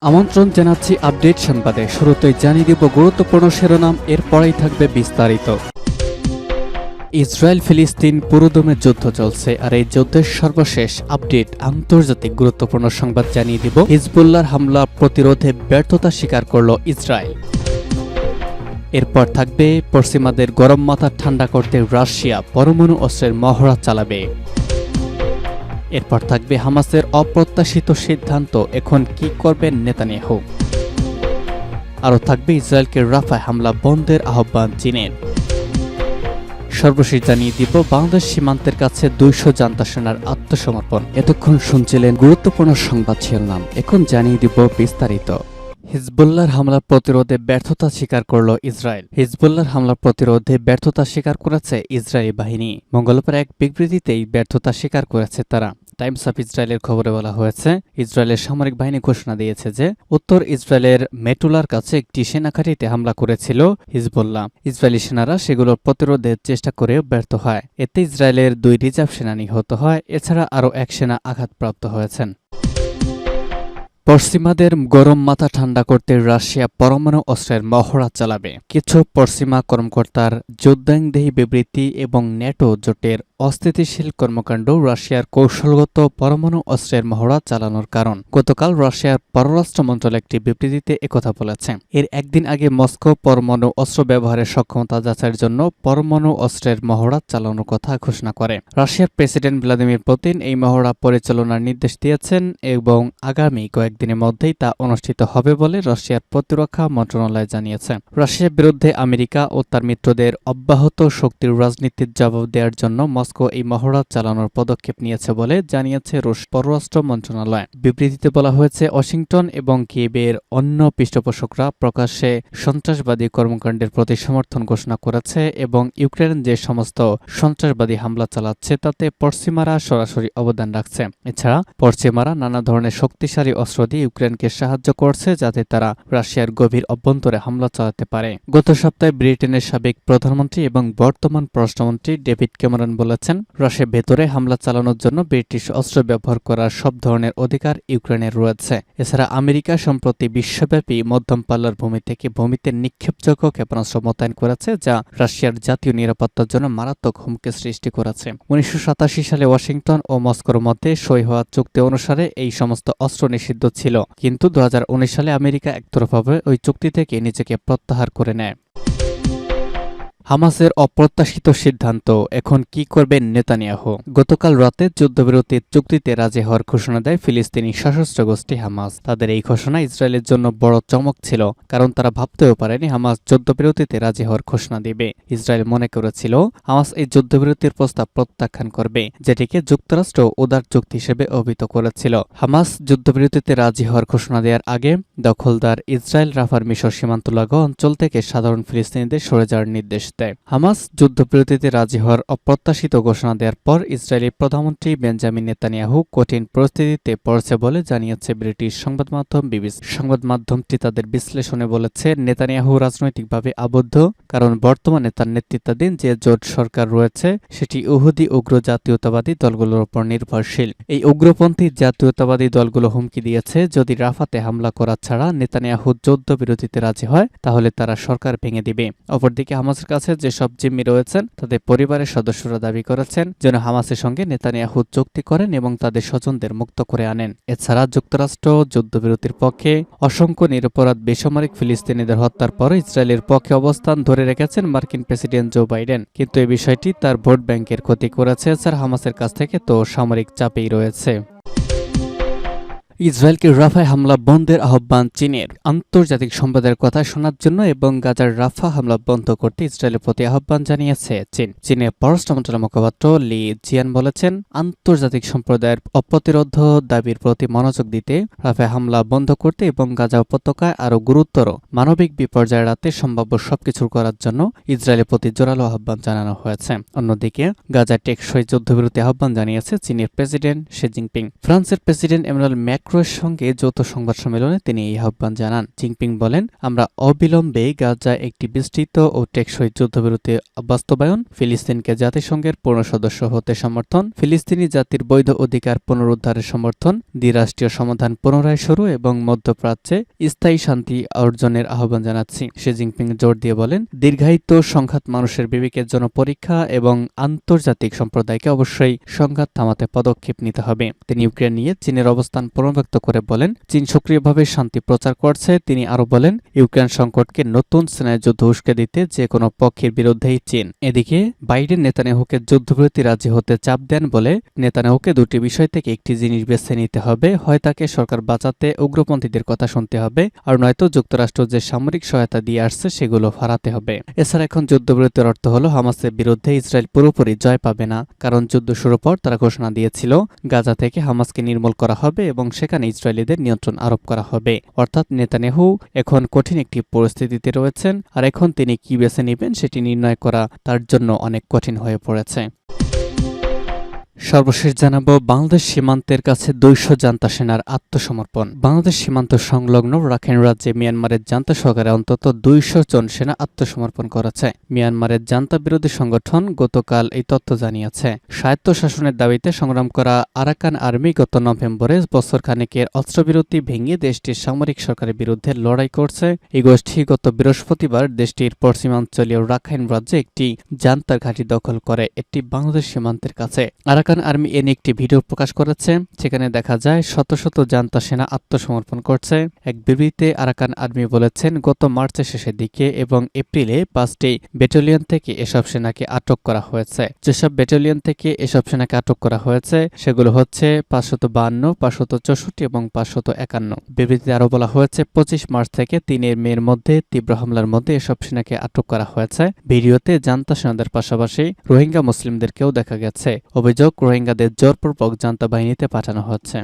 আমন্ত্রণ জানাচ্ছি আপডেট সংবাদে। শুরুতেই জানিয়ে দিব গুরুত্বপূর্ণ শিরোনাম, এরপরেই থাকবে বিস্তারিত। ইসরায়েল ফিলিস্তিন পুরোদমে যুদ্ধ চলছে, আর এই যুদ্ধের সর্বশেষ আপডেট আন্তর্জাতিক গুরুত্বপূর্ণ সংবাদ জানিয়ে দিব। হিজবুল্লাহর হামলা প্রতিরোধে ব্যর্থতা স্বীকার করল ইসরায়েল। এরপর থাকবে পশ্চিমাদের গরম মাথা ঠান্ডা করতে রাশিয়া পরমাণু অস্ত্রের মহড়া চালাবে। এরপর থাকবে হামাসের অপ্রত্যাশিত সিদ্ধান্ত, এখন কি করবেন নেতানিয়াহু। আরও থাকবে ইসরায়েলকে রাফায় হামলা বন্ধের আহ্বান চীনের। সর্বশেষ জানিয়ে দিব বাংলাদেশ সীমান্তের কাছে 200 জান্তা সেনার আত্মসমর্পণ। এতক্ষণ শুনছিলেন গুরুত্বপূর্ণ সংবাদ শিরোনাম, এখন জানিয়ে দিব বিস্তারিত। হিজবুল্লাহর হামলা প্রতিরোধে ব্যর্থতা স্বীকার করল ইসরায়েল। হিজবুল্লাহর হামলা প্রতিরোধে ব্যর্থতা স্বীকার করেছে ইসরায়েলি বাহিনী। মঙ্গলবার এক বিবৃতিতেই ব্যর্থতা স্বীকার করেছে তারা। টাইমস অফ ইসরায়েলের খবরে বলা হয়েছে, ইসরায়েলের সামরিক বাহিনী ঘোষণা দিয়েছে যে উত্তর ইসরায়েলের মেটুলার কাছে একটি সেনাঘাঁটিতে হামলা করেছিল হিজবুল্লাহ। ইসরায়েলি সেনারা সেগুলোর প্রতিরোধের চেষ্টা করেও ব্যর্থ হয়। এতে ইসরায়েলের 2 রিজার্ভ সেনা নিহত হয়, এছাড়া আরও 1 সেনা আঘাতপ্রাপ্ত হয়েছেন। পশ্চিমাদের গরম মাথা ঠান্ডা করতে রাশিয়া পরমাণু অস্ত্রের মহড়া চালাবে। কিছু পশ্চিমা কর্মকর্তার যুদ্ধাংদেহী বিবৃতি এবং ন্যাটো জোটের অস্থিতিশীল কর্মকাণ্ড রাশিয়ার কৌশলগত পরমাণু অস্ত্রের মহড়া চালানোর কারণ। গতকাল রাশিয়ার পররাষ্ট্র মন্ত্রণালয় একটি বিবৃতিতে একথা বলেছে। এর একদিন আগে মস্কো পরমাণু অস্ত্র ব্যবহারের সক্ষমতা যাচাইয়ের জন্য পরমাণু অস্ত্রের মহড়া চালানোর কথা ঘোষণা করে। রাশিয়ার প্রেসিডেন্ট ভ্লাদিমির পুতিন এই মহড়া পরিচালনার নির্দেশ দিয়েছেন এবং আগামী কয়েকদিনের মধ্যেই তা অনুষ্ঠিত হবে বলে রাশিয়ার প্রতিরক্ষা মন্ত্রণালয় জানিয়েছে। রাশিয়ার বিরুদ্ধে আমেরিকা ও তার মিত্রদের অব্যাহত শক্তির রাজনীতির জবাব দেওয়ার জন্য মস্কো এই মহড়া চালানোর পদক্ষেপ নিয়েছে বলে জানিয়েছে রুশ পররাষ্ট্র মন্ত্রণালয়। বিবৃতিতে বলা হয়েছে, ওয়াশিংটন এবং কিয়েভের অন্য পৃষ্ঠপোষকরা প্রকাশ্যে সন্ত্রাসবাদী কর্মকাণ্ডের প্রতি সমর্থন ঘোষণা করেছে এবং ইউক্রেন যে সমস্ত সন্ত্রাসবাদী হামলা চালাচ্ছে তাতে পশ্চিমারা সরাসরি অবদান রাখছে। এছাড়া পশ্চিমারা নানা ধরনের শক্তিশালী অস্ত্র দিয়ে ইউক্রেনকে সাহায্য করছে যাতে তারা রাশিয়ার গভীর অভ্যন্তরে হামলা চালাতে পারে। গত সপ্তাহে ব্রিটেনের সাবেক প্রধানমন্ত্রী এবং বর্তমান পররাষ্ট্রমন্ত্রী ডেভিড ক্যামেরন বলেছেন, রাশিয়ার ভেতরে হামলা চালানোর জন্য ব্রিটিশ অস্ত্র ব্যবহার করার সব ধরনের অধিকার ইউক্রেনের রয়েছে। এছাড়া আমেরিকা সম্প্রতি বিশ্বব্যাপী মধ্যম পাল্লার ভূমি থেকে ভূমিতে নিক্ষেপযোগ্য ক্ষেপণাস্ত্র মোতায়েন করেছে, যা রাশিয়ার জাতীয় নিরাপত্তার জন্য মারাত্মক হুমকি সৃষ্টি করেছে। 1987 সালে ওয়াশিংটন ও মস্কোর মধ্যে সই হওয়া চুক্তি অনুসারে এই সমস্ত অস্ত্র নিষিদ্ধ ছিল, কিন্তু 2019 সালে আমেরিকা একতরফাভাবে ওই চুক্তি থেকে নিজেকে প্রত্যাহার করে নেয়। হামাসের অপ্রত্যাশিত সিদ্ধান্ত, এখন কি করবেন নেতানিয়াহু। গতকাল রাতে যুদ্ধবিরতির চুক্তিতে রাজি হওয়ার ঘোষণা দেয় ফিলিস্তিনি সশস্ত্র গোষ্ঠী হামাস। তাদের এই ঘোষণা ইসরায়েলের জন্য বড় চমক ছিল, কারণ তারা ভাবতেও পারেনি হামাস যুদ্ধবিরতিতে রাজি হওয়ার ঘোষণা দিবে। ইসরায়েল মনে করেছিল হামাস এই যুদ্ধবিরতির প্রস্তাব প্রত্যাখ্যান করবে, যেটিকে যুক্তরাষ্ট্র উদার চুক্তি হিসেবে অভিহিত করেছিল। হামাস যুদ্ধবিরতিতে রাজি হওয়ার ঘোষণা দেওয়ার আগে দখলদার ইসরায়েল রাফার মিশর সীমান্ত লাগোয়া অঞ্চল থেকে সাধারণ ফিলিস্তিনিদের সরে যাওয়ার নির্দেশ দেয়। হামাস যুদ্ধবিরতিতে রাজি হওয়ার অপ্রত্যাশিত ঘোষণা দেওয়ার পর ইসরায়েলি প্রধানমন্ত্রী বেঞ্জামিন নেতানিয়াহু কঠিন পরিস্থিতিতে পড়েছে বলে জানিয়েছে ব্রিটিশ সংবাদ মাধ্যম বিবিসি। সংবাদ মাধ্যমটি তাদের বিশ্লেষণে বলেছে, নেতানিয়াহু রাজনৈতিকভাবে আবদ্ধ, কারণ বর্তমানে তার নেতৃত্বাধীন যে জোট সরকার রয়েছে সেটি ইহুদি উগ্র জাতীয়তাবাদী দলগুলোর উপর নির্ভরশীল। এই উগ্রপন্থী জাতীয়তাবাদী দলগুলো হুমকি দিয়েছে, যদি রাফাতে হামলা করা ছাড়া নেতানিয়াহু যুদ্ধবিরতিতে রাজি হয় তাহলে তারা সরকার ভেঙে দিবে। অপরদিকে হামাসের কাছে যেসব জিম্মি রয়েছেন তাদের পরিবারের সদস্যরা দাবি করেছেন যেন হামাসের সঙ্গে নেতানিয়াহু চুক্তি করেন এবং তাদের স্বজনদের মুক্ত করে আনেন। এছাড়া যুক্তরাষ্ট্র যুদ্ধবিরতির পক্ষে, অসংখ্য নিরপরাধ বেসামরিক ফিলিস্তিনিদের হত্যার পর ইসরায়েলের পক্ষে অবস্থান ধরে রেখেছেন মার্কিন প্রেসিডেন্ট জো বাইডেন, কিন্তু এই বিষয়টি তার ভোট ব্যাংকের ক্ষতি করেছে। এছাড়া হামাসের কাছ থেকে তো সামরিক চাপেই রয়েছে। ইসরায়েলকে রাফায় হামলা বন্ধের আহ্বান চীনের। আন্তর্জাতিক সম্প্রদায়ের কথা শোনার জন্য এবং গাজার রাফা হামলা বন্ধ করতে ইসরায়েলের প্রতি আহ্বান জানিয়েছে চীন। চীনের পররাষ্ট্র মন্ত্রণালয়ের মুখপাত্র লি জিয়ান বলেছেন, আন্তর্জাতিক সম্প্রদায়ের অপ্রতিরোধ দাবির প্রতি মনোযোগ দিতে, রাফায় হামলা বন্ধ করতে এবং গাজা উপত্যকায় আরও গুরুতর মানবিক বিপর্যয় এড়াতে সম্ভাব্য সবকিছু করার জন্য ইসরায়েলের প্রতি জোরালো আহ্বান জানানো হয়েছে। অন্যদিকে গাজায় টেকসই যুদ্ধবিরতি আহ্বান জানিয়েছে চীনের প্রেসিডেন্ট শি জিনপিং। ফ্রান্সের প্রেসিডেন্ট ইমানুয়েল ম্যাক্রন ম্যাক্রোর সঙ্গে যৌথ সংবাদ সম্মেলনে তিনি এই আহ্বান জানান। জিনপিং বলেন, আমরা অবিলম্বে গাজা একটি বিস্তৃত ও টেকসই যুদ্ধবিরতি বাস্তবায়ন, ফিলিস্তিনকে জাতিসংঘের পূর্ণ সদস্য হতে সমর্থন, ফিলিস্তিনি জাতির বৈধ অধিকার পুনরুদ্ধারের সমর্থন, দ্বিরাষ্ট্রীয় সমাধান পুনরায় শুরু এবং মধ্যপ্রাচ্যে স্থায়ী শান্তি অর্জনের আহ্বান জানাচ্ছি। শি জিনপিং জোর দিয়ে বলেন, দীর্ঘায়িত সংঘাত মানুষের বিবেকের জন্য পরীক্ষা এবং আন্তর্জাতিক সম্প্রদায়কে অবশ্যই সংঘাত থামাতে পদক্ষেপ নিতে হবে। তিনি ইউক্রেন নিয়ে চীনের অবস্থান পুনর্ব্যক্ত করে বলেন, চীন সক্রিয়ভাবে শান্তি প্রচার করছে। তিনি আরও বলেন, ইউক্রেন সংকটকে নতুন স্নায়ুযুদ্ধ উস্কে দিতে যে কোনো পক্ষের বিরুদ্ধেই চীন। এদিকে বাইডেন নেতানিয়াহুকে যুদ্ধবিরতি রাজি হতে চাপ দেন বলে নেতানিয়াহুকে দুটি বিষয় থেকে একটি জিনিস বেছে নিতে হবে, হয় তাকে সরকার বাঁচাতে উগ্রপন্থীদের কথা শুনতে হবে, আর নয়তো যুক্তরাষ্ট্র যে সামরিক সহায়তা দিয়ে আসছে সেগুলো হারাতে হবে। এছাড়া এখন যুদ্ধবিরতির অর্থ হলো হামাসের বিরুদ্ধে ইসরায়েল পুরোপুরি জয় পাবে না, কারণ যুদ্ধ শুরুর পর তারা ঘোষণা দিয়েছিল গাজা থেকে হামাসকে নির্মূল করা হবে এবং সেখানে ইসরায়েলিদের নিয়ন্ত্রণ আরোপ করা হবে। অর্থাৎ নেতানিয়াহু এখন কঠিন একটি পরিস্থিতিতে রয়েছেন, আর এখন তিনি কি বেছে নেবেন সেটি নির্ণয় করা তার জন্য অনেক কঠিন হয়ে পড়েছে। সর্বশেষ জানাবো, বাংলাদেশ সীমান্তের কাছে 200 জান্তা সেনার আত্মসমর্পণ। বাংলাদেশ সীমান্ত সংলগ্ন রাখাইন রাজ্যে মিয়ানমারের জান্তা সহকারে অন্তত 200 জন সেনা আত্মসমর্পণ করেছে। মিয়ানমারের জান্তা বিরোধী সংগঠন গতকাল এই তথ্য জানিয়েছে। স্বায়ত্তশাসনের দাবিতে সংগ্রাম করা আরাকান আর্মি গত নভেম্বরে বছরখানেকের অস্ত্রবিরতি ভেঙে দেশটির সামরিক সরকারের বিরুদ্ধে লড়াই করছে। এই গোষ্ঠী গত বৃহস্পতিবার দেশটির পশ্চিমাঞ্চলীয় রাখাইন রাজ্যে একটি জান্তার ঘাঁটি দখল করে, এটি বাংলাদেশ সীমান্তের কাছে। আরাকান আর্মি এনে একটি ভিডিও প্রকাশ করেছে, সেখানে দেখা যায় শত শত জান্তা সেনা আত্মসমর্পণ করছে। এক বিবৃতিতে আরাকান আর্মি বলেছেন, গত মার্চের শেষের দিকে এবং এপ্রিলে 5টি ব্যাটালিয়ন থেকে এসব সেনাকে আটক করা হয়েছে। যেসব ব্যাটালিয়ন থেকে এসব সেনাকে আটক করা হয়েছে সেগুলো হচ্ছে 552, 564 এবং 551। বিবৃতিতে আরও বলা হয়েছে, 25 মার্চ থেকে 3 মের মধ্যে তীব্র হামলার মধ্যে এসব সেনাকে আটক করা হয়েছে। ভিডিওতে জান্তা সেনাদের পাশাপাশি রোহিঙ্গা মুসলিমদেরকেও দেখা গেছে। অভিযোগ, রোহিঙ্গাদের জোরপূর্বক জান্তা বাহিনীতে পাঠানো হচ্ছে।